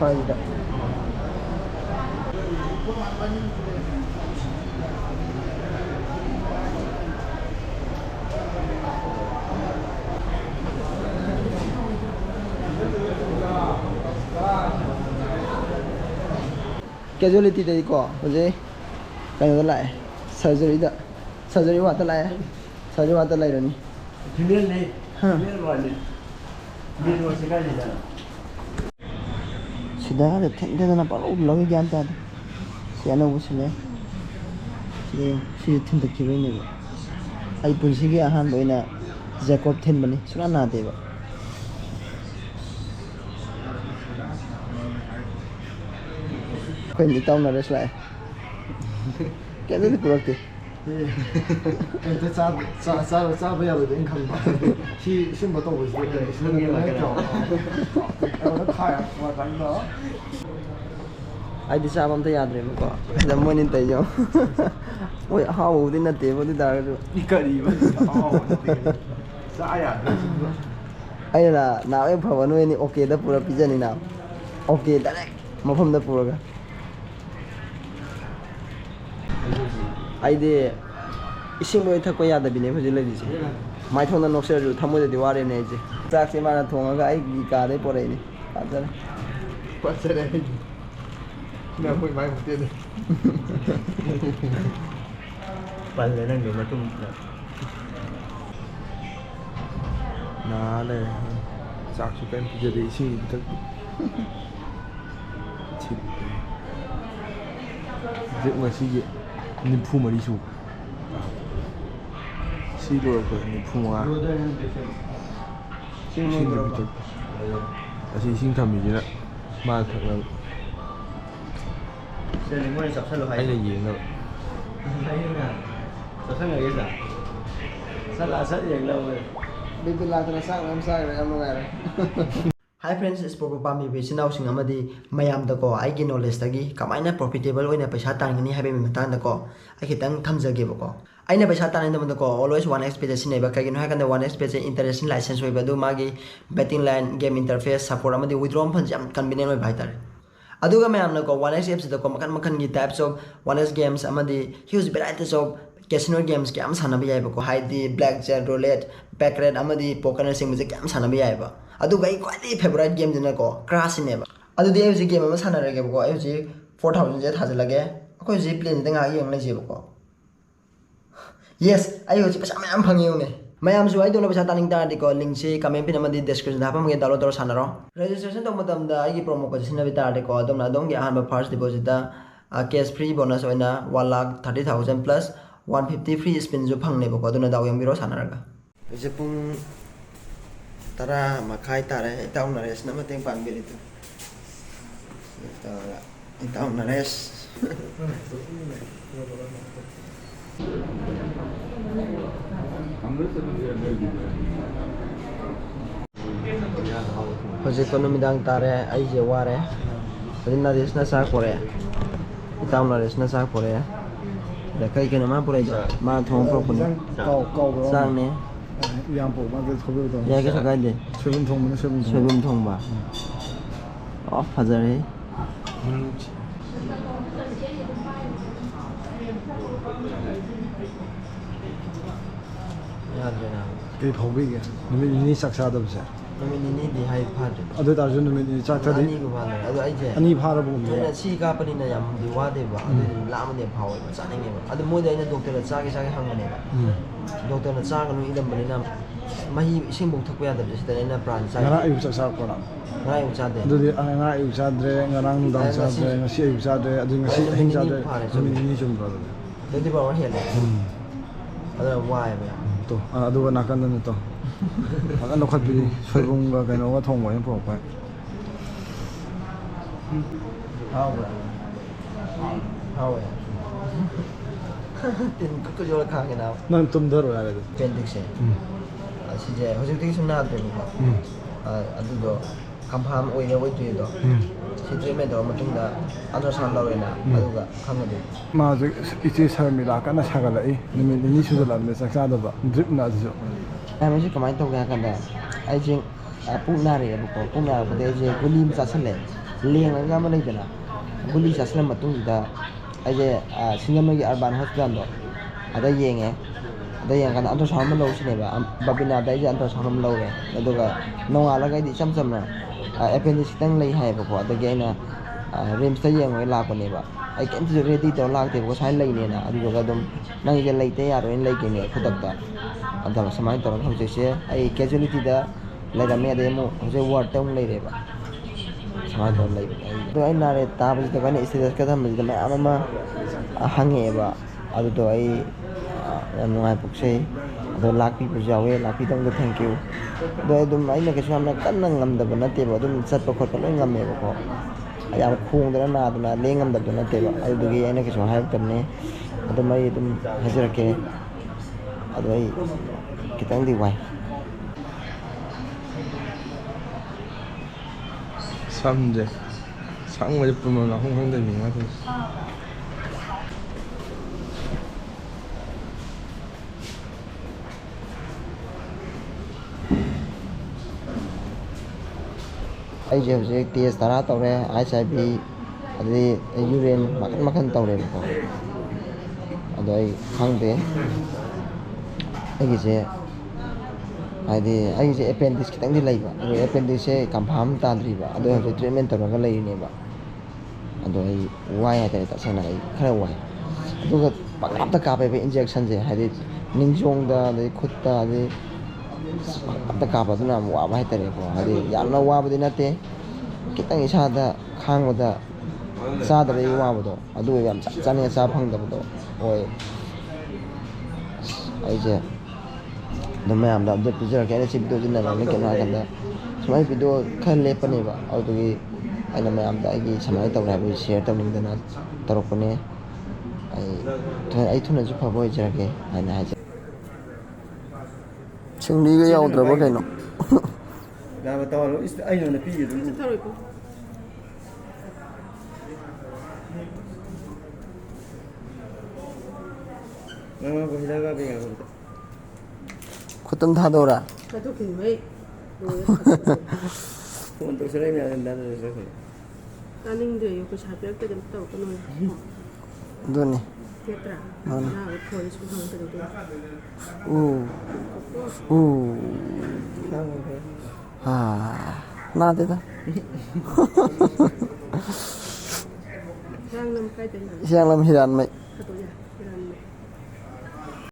ꯁ꯭ꯋꯥꯏꯁꯤꯗ ꯀꯦꯖꯨꯋꯦꯂꯤꯇꯤꯗꯗꯤꯀꯣ ꯍꯧꯖꯤꯛ ꯀꯩꯅꯣꯗ ꯂꯥꯛꯑꯦ ꯁꯔꯖꯔꯤ ꯋꯥꯠꯇ ꯂꯥꯛꯑꯦ ꯁꯔꯖꯔꯤ ꯋꯥꯠꯇ ꯂꯩꯔꯅꯤ फीमेल वाली मेल वाली का नहीं जाना सिदा थेंदना पालो लगे ज्ञान तादे सि अनौबसुने सि थिंदखिबैनेबा आई पुंसिगे अहान बोइना जैकब थिनबनी सुना नादेबा कोई नि ताउनरेस लाए केदे पुरक्ते ते चा याबो देन खंबा सिम बताओ आइदि चाबा अमता याद्रेबको आइदा मोइन तैजो ओइ हाउदि नते बदि दारजु करीबा चा या आइना नावे फवन वेनि ओके दा पुरा पिजनी ना ओके डायरेक्ट मफम दा पुरागा आइदि इसिंग बोय थको यादबिने फजि लगिसे माइथोंदा नोक्सरजु थमोदि वारेने आइजे चाकसे माना थोंगागा आइगि कादे परेनि पाजरे ना कोई माइ होते दे पाजरे नंग दे मतुम नाले चाकसु पेन पिजदे इसिंग तक ड्रिप मसीगे निफु मरिसु सी लोरको निफु मा सिंग बितर असी सिंग थमिजिना मा थकला सेलिंग मोय सबसलो हाय ले येंगो हायना सबसलो येसा सला सत येंगलो बिबि लातना साग हम साग हम नगारे हाई फ्रेंड्स इस प्रोग्राम पामी बेसिनाउ सिंग अमदी मयाम दको आइगी नॉलेज तगी कमाइना प्रॉफिटेबल ओइना पैसा तांगनी हाबे मतांग दको आई खितंग थमजगे बको आइना पैसा तांगनी दमदको ऑलवेज 1x पेज सिनेबा कगिनो हाकन 1x पेज इंटरनेशनल लाइसेंस होइबा दु मागी betting line game interface support अमदी विथड्रॉ फंड जाम कन्वीनियंट होइबा हाइतार अदुगा मयामना को 1x एप्स दको मखन मखन की टाइप्स ऑफ 1x गेम्स अमदी huge varieties of casino games के सानब याइबको हाइदी ब्लैक जैक रोलेट बैकरेट अमदी पोकर सिंगजे के सानब याइबा अदुगा आई क्वाइटली फेवरेट गेम दिनको क्रासिनेबा अदुदि आई गेम अमा सानरगेबको आई 4000 जे थाजलगे अखोय जी प्लेन दंगा यंग लेजेबको यस आई होजि पैसा मयाम फंगियोने मयाम सु आई दोनो पैसा तानिंग तारदिको लिंक से कमेंट पिन अमदी डिस्क्रिप्शन हापमगे डाउनलोड तौर सानरो रजिस्ट्रेशन तौ मतमदा आई प्रोमो कोड सिनबि तारदिको अदमना दोंगे अहानबा फर्स्ट डिपॉजिट दा कैश फ्री बोनस ओइना 1,30,000 प्लस 150 फ्री स्पिन जो फंगनेबको अदुना दाव यंबिरो सानरगा जे पुंग तरा मखाई तारे इताउ नरेश न मतेंग पांगबिरि तु इताउ नरेश हजे को नुमिदांग तारे आई जे वारे हजे नरेश न सा कोरे इताउ नरेश न सा कोरे दा kai kana ma pulai ma thong pro pun sang ne yang po ma de thobe do ya ke sakai de sebelum thong ba oh fazare याद देना के thobe ge ni saksa da bse Namini दी high फादे अदु तारजु नमिनी चाथदि अनि को फादे अदु आई जे अनि फारा बु ने सी का पनि न याम दि वादे बा अदु लामने फावे चानिंगे बा अदु मोदे आइना डॉक्टर चागे चागे हंगने बा डॉक्टर न चागनु इदम बनि ना मही इसिंग बु थकप यादब सिदा ने प्राण चा ngara ayu saksa ko na ngara ayu चादे अदु दि ngara ayu चाद्रे ngara nu dang चाद्रे ngasi ayu चाद्रे अदु ngasi hing चाद्रे नमिनी जुम बा दति बा वर हेले अदु वाय बा तो अदु नाकन न तो अदु नखत बि सोइबुंगा कइनोगा थोंग बय प्रो पाय हाउ है tin ko jo kha ke na nang tum daro yare de pendix se si je ho jik sum na de ko adu do confirm oi ne oi tu do si treatment do matung da andra san law na adu ga kham de ma je ichi sar mi la kana sagala ai nimi ni su da me saksa da ba drip na jo ai me si kamai to ga kan da ai jing pu na re bu ko pu na bu de je ko lim sa san le ꯂꯦꯡꯂꯒ ꯑꯃ ꯂꯩꯗꯅ ꯒꯨꯂꯤ ꯆꯥꯁꯤꯜꯂ ꯃꯇꯨꯡꯁꯤꯗ ꯑꯩꯁꯦ ꯁꯤꯡꯖꯃꯩꯒꯤ urban ꯍꯣꯁꯄꯤꯇꯥꯜꯗꯣ ꯑꯗ ꯌꯦꯡꯉꯦ ꯑꯗ ꯌꯦꯡꯀꯥꯟꯗ ultrasound ꯑꯃ ꯂꯧꯁꯤꯅꯦꯕ ꯕꯕꯤꯅꯥꯗ ꯑꯩꯁꯦ ꯑꯜꯇ꯭ꯔꯥꯁꯥꯎꯟ ꯑꯃ ꯂꯧꯔꯦ ꯑꯗꯨꯒ ꯅꯣꯡꯉꯥꯜꯂꯒ ꯑꯩꯗꯤ ꯏꯆꯝ ꯆꯝꯅ ꯑꯦꯄꯦꯟꯗꯤꯛꯁ ꯈꯤꯇꯪ ꯂꯩ ꯍꯥꯏꯌꯦꯕꯀꯣ ꯑꯗꯒꯤ ꯑꯩꯅ ꯔꯤꯝꯁꯇ ꯌꯦꯡꯉꯒ ꯂꯥꯛꯄꯅꯦꯕ ꯑꯩ ꯀꯩꯝꯇꯁꯨ ꯔꯦꯗꯤ ꯇꯧꯔ ꯂꯥꯛꯇꯦꯕꯀꯣ ꯁꯨꯃꯥꯏꯅ ꯂꯩꯅꯦꯅ ꯑꯗꯨꯗꯨꯒ ꯑꯗꯨꯝ ꯅꯪꯁꯦ ꯂꯩꯇ ꯌꯥꯔꯣꯏꯅ ꯂꯩꯒꯅꯦ ꯈꯨꯗꯛꯇ ꯑꯗ ꯁꯨꯃꯥꯏꯅ ꯇꯧꯔꯒ ꯍꯧꯖꯤꯛꯁꯦ ꯑꯩ ꯀꯦꯖꯨꯋꯦꯂꯤꯇꯤꯗ ꯂꯩꯔꯝꯃꯦ ꯑꯗꯩ ꯑꯃꯨꯛ ꯍꯧꯖꯤꯛ ꯋꯥꯔꯗꯇ ꯑꯃꯨꯛ ꯂꯩꯔꯦꯕ ꯁꯨꯃꯥꯏꯅ ꯇꯧꯔ ꯂꯩꯕꯅꯦ ꯑꯗꯣ ꯑꯩ ꯅꯥꯔꯦ ꯇꯥꯕꯁꯤꯗ ꯑꯩꯅ ꯏꯁꯇꯦꯇꯁꯀ ꯊꯝꯕꯁꯤꯗ ꯃꯌꯥꯝ ꯑꯃ ꯍꯪꯉꯛꯑꯦꯕ ꯑꯗꯨꯗꯣ ꯑꯩ ꯌꯥꯝ ꯅꯨꯡꯉꯥꯏ ꯄꯣꯛꯆꯩ ꯑꯗꯣ ꯂꯥꯛꯄꯤꯕꯁꯨ ꯌꯥꯎꯋꯦ ꯂꯥꯛꯄꯤꯗꯕꯗ ꯊꯦꯡꯀ꯭ꯌꯨ ꯑꯗꯣ ꯑꯗꯨꯝ ꯑꯩꯅ ꯀꯩꯁꯨ ꯌꯥꯝꯅ ꯀꯟꯅ ꯉꯝꯗꯕ ꯅꯠꯇꯦꯕ ꯑꯗꯨꯝ ꯆꯠꯄ ꯈꯣꯠꯄ ꯂꯣꯏ ꯉꯝꯃꯦꯕꯀꯣ ꯌꯥꯝ ꯈꯣꯡꯗꯅ ꯅꯥꯗꯅ ꯂꯦꯡꯉꯝꯗꯕꯗꯣ ꯅꯠꯇꯦꯕ ꯑꯗꯨꯗꯨꯒꯤ ꯑꯩꯅ ꯀꯩꯁꯨ ꯍꯥꯏꯔꯛꯇꯕꯅꯤ ꯑꯗꯨꯝ ꯑꯩ ꯑꯗꯨꯝ ꯍꯥꯏꯖꯔꯛꯀꯦ ꯑꯗꯣ ꯑꯩ ꯈꯤꯇꯪꯗꯤ ꯋꯥꯏ ꯁꯝꯁꯦ ꯁꯪꯕꯁꯦ ꯄꯨꯟꯕ ꯂꯥꯛꯐꯝ ꯈꯪꯗꯕꯤ ꯉꯥꯛꯇꯅꯤ ꯑꯩꯁꯦ ꯍꯧꯖꯤꯛ ꯇꯦꯁ 10 ꯇꯧꯔꯦ HIV ꯑꯗꯩ ꯌꯨꯔꯤꯟ ꯃꯈꯟ ꯃꯈꯟ ꯇꯧꯔꯦꯕꯀꯣ ꯑꯗꯣ ꯑꯩ ꯈꯪꯗꯦ ꯑꯩꯒꯤꯁꯦ ꯍꯥꯏꯗꯤ ꯑꯩꯁꯦ ꯑꯦꯄꯦꯟꯗꯤꯛꯁ ꯈꯤꯇꯪꯗꯤ ꯂꯩꯕ ꯑꯗꯣ ꯑꯦꯄꯦꯟꯗꯤꯛꯁꯁꯦ ꯀꯟꯐꯥꯔꯝ ꯇꯥꯗ꯭ꯔꯤꯕ ꯑꯗꯣ ꯍꯧꯖꯤꯛ ꯇ꯭ꯔꯤꯠꯃꯦꯟ ꯇꯧꯔꯒ ꯂꯩꯔꯤꯅꯦꯕ ꯑꯗꯣ ꯑꯩ ꯋꯥꯏ ꯍꯥꯏꯇꯥꯔꯦ ꯇꯁꯦꯡꯅ ꯑꯩ ꯈꯔ ꯋꯥꯏ ꯑꯗꯨꯒ ꯄꯪꯀꯥꯞꯇ ꯀꯥꯞꯄꯦꯕ ꯏꯟꯖꯦꯛꯁꯟꯁꯦ ꯍꯥꯏꯗꯤ ꯅꯤꯡꯖꯣꯡꯗ ꯑꯗꯩ ꯈꯨꯠꯇ ꯑꯗꯩ ꯄꯪꯀꯥꯞꯇ ꯀꯥꯞꯄ ꯑꯗꯨꯅ ꯌꯥꯝ ꯋꯥꯕ ꯍꯥꯏꯇꯥꯔꯦꯀꯣ ꯍꯥꯏꯗꯤ ꯌꯥꯝꯅ ꯋꯥꯕꯗꯤ ꯅꯠꯇꯦ khitang isada khangbada sadare wabado adu yam chane cha phangdabado oi aije dum yam da update picture ke chi video jin na ne ke na ganda smai video khan lepane ba adugi aina mayam da agi samai tawra bi share tawning dana tarokone ai thuna ju phabo ijrage aina haje chingni ga yawdraba kaino Gaba tawalo is ay no na piyo dun. Mama ko hilaga bi ngam. khutam tha dora Katu kin mai. Phone to sele mi an dan so. Taning de yo ko chapyak te dem taw kono. doni Tetra. Non. Na phone su hang te do. Na de da Yang nam kai te na. siang lam hiran mai Katu ya.